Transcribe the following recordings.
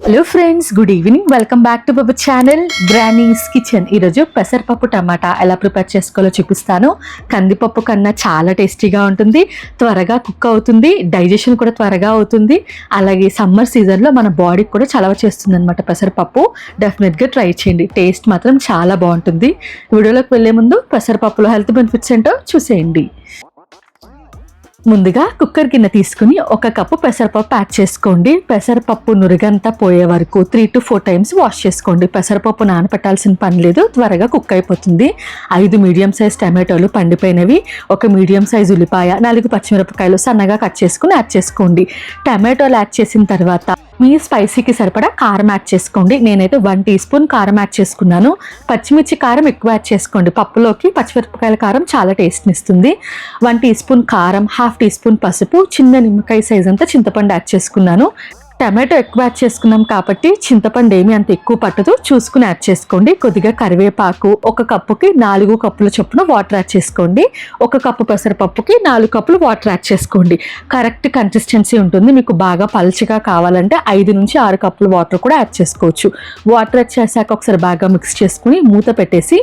Hello friends, good evening. Welcome back to our channel granny's kitchen. ఈరోజు పెసరపప్పు టమాటా ఎలా prepare చేసుకోవాలో చూపిస్తాను. కందిపప్పు కన్నా చాలా టేస్టీగా ఉంటుంది, త్వరగా కుక్ అవుతుంది, డైజెషన్ కూడా త్వరగా అవుతుంది. అలాగే సమ్మర్ సీజన్లో మన బాడీకి కూడా చలవ చేస్తుంది అనమాట పెసరపప్పు. డెఫినెట్గా ట్రై చేయండి, టేస్ట్ మాత్రం చాలా బాగుంటుంది. వీడియోలోకి వెళ్ళే ముందు పెసరపప్పులో హెల్త్ బెనిఫిట్స్ ఏంటో చూసేయండి. ముందుగా కుక్కర్ గిన్నె తీసుకుని 1 కప్పు పెసరపప్పు యాడ్ చేసుకోండి. పెసరపప్పు నురుగంతా పోయే వరకు 3 to 4 టైమ్స్ వాష్ చేసుకోండి. పెసరపప్పు నానపెట్టాల్సిన పని లేదు, త్వరగా కుక్ అయిపోతుంది. 5 మీడియం సైజ్ టమాటోలు పండిపోయినవి, 1 మీడియం సైజ్ ఉల్లిపాయ, 4 పచ్చిమిరపకాయలు సన్నగా కట్ చేసుకుని యాడ్ చేసుకోండి. టమాటోలు యాడ్ చేసిన తర్వాత మీ స్పైసీకి సరిపడా కారం యాడ్ చేసుకోండి. నేనైతే 1 టీ స్పూన్ కారం యాడ్ చేసుకున్నాను. పచ్చిమిర్చి కారం ఎక్కువ యాడ్ చేసుకోండి, పప్పులోకి పచ్చిమిరపకాయల కారం చాలా టేస్ట్ని ఇస్తుంది. 1 టీ స్పూన్ కారం, 1/2 టీ స్పూన్ పసుపు, చిన్న నిమ్మకాయ సైజ్ అంతా చింతపండు యాడ్ చేసుకున్నాను. టమాటో ఎక్కువ యాడ్ చేసుకున్నాం కాబట్టి చింతపండు ఏమీ అంత ఎక్కువ పట్టదు, చూసుకుని యాడ్ చేసుకోండి. కొద్దిగా కరివేపాకు, 1 కప్పుకి 4 కప్పుల చొప్పున వాటర్ యాడ్ చేసుకోండి. 1 కప్పు పెసరపప్పుకి 4 కప్పులు వాటర్ యాడ్ చేసుకోండి. కరెక్ట్ కన్సిస్టెన్సీ ఉంటుంది. మీకు బాగా పల్చగా కావాలంటే 5 నుంచి 6 కప్పుల వాటర్ కూడా యాడ్ చేసుకోవచ్చు. వాటర్ యాడ్ చేశాక ఒకసారి బాగా మిక్స్ చేసుకుని మూత పెట్టేసి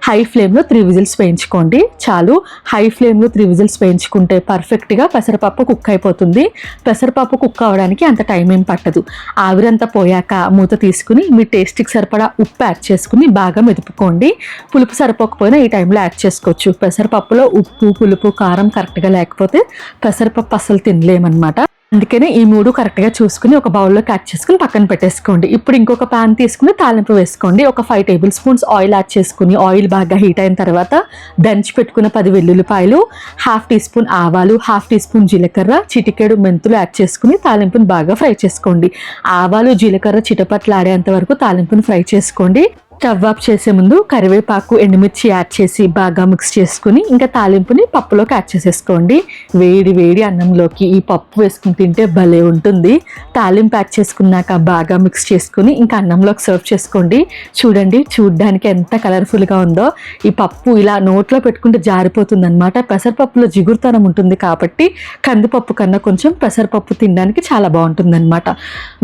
హై ఫ్లేమ్లో 3 విజిల్స్ వేయించుకోండి. చాలు, హై ఫ్లేమ్లో 3 విజిల్స్ వేయించుకుంటే పర్ఫెక్ట్గా పెసరపప్పు కుక్ అయిపోతుంది. పెసరపప్పు కుక్ అవ్వడానికి అంత టైం ఏం పట్టదు. ఆవిరంతా పోయాక మూత తీసుకుని మీ టేస్ట్కి సరిపడా ఉప్పు యాడ్ చేసుకుని బాగా మెదుపుకోండి. పులుపు సరిపోకపోయినా ఈ టైంలో యాడ్ చేసుకోవచ్చు. పెసరపప్పులో ఉప్పు, పులుపు, కారం కరెక్ట్గా లేకపోతే పెసరపప్పు అసలు తినలేమన్నమాట. అందుకనే ఈ 3 కరెక్ట్గా చూసుకుని ఒక బౌల్లోకి యాడ్ చేసుకుని పక్కన పెట్టేసుకోండి. ఇప్పుడు ఇంకొక ప్యాన్ తీసుకుని తాలింపు వేసుకోండి. ఒక 5 టేబుల్ స్పూన్స్ ఆయిల్ యాడ్ చేసుకుని ఆయిల్ బాగా హీట్ అయిన తర్వాత దంచి పెట్టుకున్న 10 వెల్లుల్లిపాయలు, 1/2 టీ స్పూన్ ఆవాలు, 1/2 టీ స్పూన్ జీలకర్ర, చిటికెడు మెంతులు యాడ్ చేసుకుని తాలింపుని బాగా ఫ్రై చేసుకోండి. ఆవాలు, జీలకర్ర చిటపట్లాడేంత వరకు తాలింపుని ఫ్రై చేసుకోండి. స్టవ్ ఆఫ్ చేసే ముందు కరివేపాకు, ఎండుమిర్చి యాడ్ చేసి బాగా మిక్స్ చేసుకుని ఇంకా తాలింపుని పప్పులోకి యాడ్ చేసేసుకోండి. వేడి వేడి అన్నంలోకి ఈ పప్పు వేసుకుని తింటే భలే ఉంటుంది. తాలింపు యాడ్ చేసుకున్నాక బాగా మిక్స్ చేసుకుని ఇంకా అన్నంలోకి సర్వ్ చేసుకోండి. చూడండి, చూడ్డానికి ఎంత కలర్ఫుల్గా ఉందో. ఈ పప్పు ఇలా నోట్లో పెట్టుకుంటే జారిపోతుంది అనమాట. పెసరపప్పులో జిగురుతనం ఉంటుంది కాబట్టి కందిపప్పు కన్నా కొంచెం పెసరపప్పు తినడానికి చాలా బాగుంటుంది అనమాట.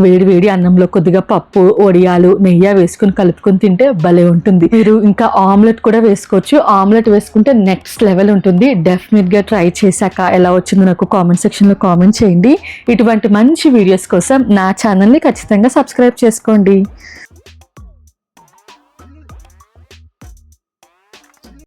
వేడి వేడి అన్నంలో కొద్దిగా పప్పు, వడియాలు, నెయ్యి వేసుకుని కలుపుకొని తింటే భలే ఉంటుంది. మీరు ఇంకా ఆమ్లెట్ కూడా వేసుకోవచ్చు. ఆమ్లెట్ వేసుకుంటే నెక్స్ట్ లెవెల్ ఉంటుంది. డెఫినెట్గా ట్రై చేశాక ఎలా వచ్చిందో నాకు కామెంట్ సెక్షన్లో కామెంట్ చేయండి. ఇటువంటి మంచి వీడియోస్ కోసం నా ఛానల్ని ఖచ్చితంగా సబ్స్క్రైబ్ చేసుకోండి.